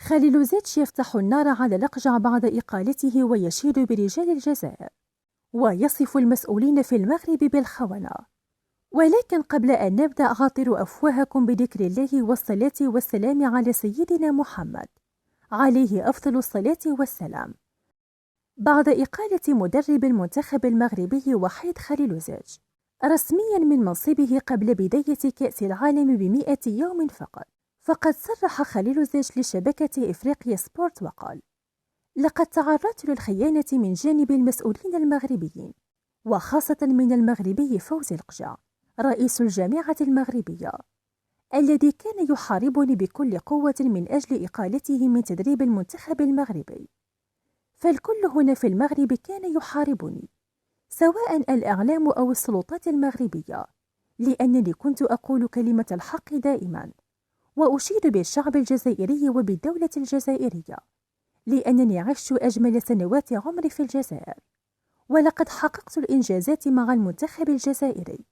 خليلوزيتش يفتح النار على الأقجع بعد إقالته ويشيد برجال الجزائر، ويصف المسؤولين في المغرب بالخونة. ولكن قبل أن نبدأ عاطروا أفواهكم بذكر الله والصلاة والسلام على سيدنا محمد عليه أفضل الصلاة والسلام. بعد إقالة مدرب المنتخب المغربي وحيد خليلوزيتش رسميا من منصبه قبل بداية كأس العالم ب100 يوم فقط، فقد صرح خليلوزيتش لشبكة إفريقيا سبورت وقال: لقد تعرضت للخيانة من جانب المسؤولين المغربيين، وخاصة من المغربي فوزي القجع رئيس الجامعة المغربية، الذي كان يحاربني بكل قوة من أجل إقالته من تدريب المنتخب المغربي. فالكل هنا في المغرب كان يحاربني، سواء الإعلام أو السلطات المغربية، لأنني كنت أقول كلمة الحق دائما، وأشيد بالشعب الجزائري وبالدولة الجزائرية، لأنني عشت أجمل سنوات عمري في الجزائر، ولقد حققت الإنجازات مع المنتخب الجزائري،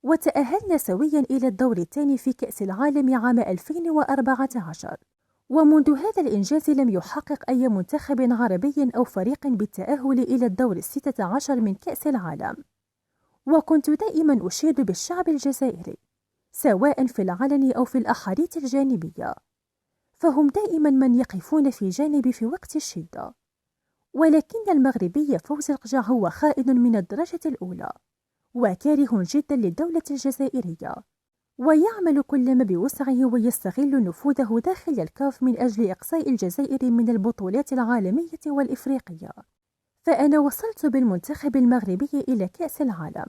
وتأهلنا سويا إلى الدور الثاني في كأس العالم عام 2014. ومنذ هذا الإنجاز لم يحقق أي منتخب عربي أو فريق بالتأهل إلى الدور 16 من كأس العالم. وكنت دائما أشيد بالشعب الجزائري، سواء في العلن أو في الأحاديث الجانبية، فهم دائما من يقفون في جانبي في وقت الشدة. ولكن المغربي فوزي القجع هو خائن من الدرجة الأولى، وكاره جدا للدولة الجزائرية، ويعمل كل ما بوسعه ويستغل نفوذه داخل الكاف من أجل إقصاء الجزائر من البطولات العالمية والإفريقية. فأنا وصلت بالمنتخب المغربي إلى كأس العالم،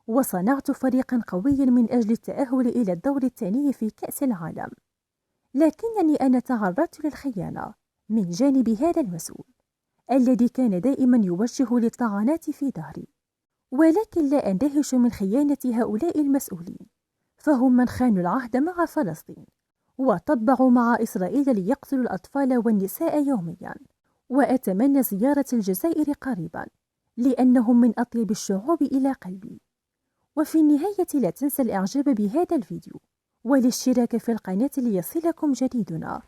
وصنعت فريقا قويا من أجل التأهل إلى الدور الثاني في كأس العالم، لكنني أنا تعرضت للخيانة من جانب هذا المسؤول الذي كان دائما يوجه للطعنات في ظهري. ولكن لا أندهش من خيانة هؤلاء المسؤولين، فهم من خانوا العهد مع فلسطين، وطبعوا مع إسرائيل ليقتلوا الأطفال والنساء يوميا. وأتمنى زيارة الجزائر قريبا، لأنهم من أطيب الشعوب إلى قلبي. وفي النهاية لا تنسى الإعجاب بهذا الفيديو والاشتراك في القناة ليصلكم جديدنا.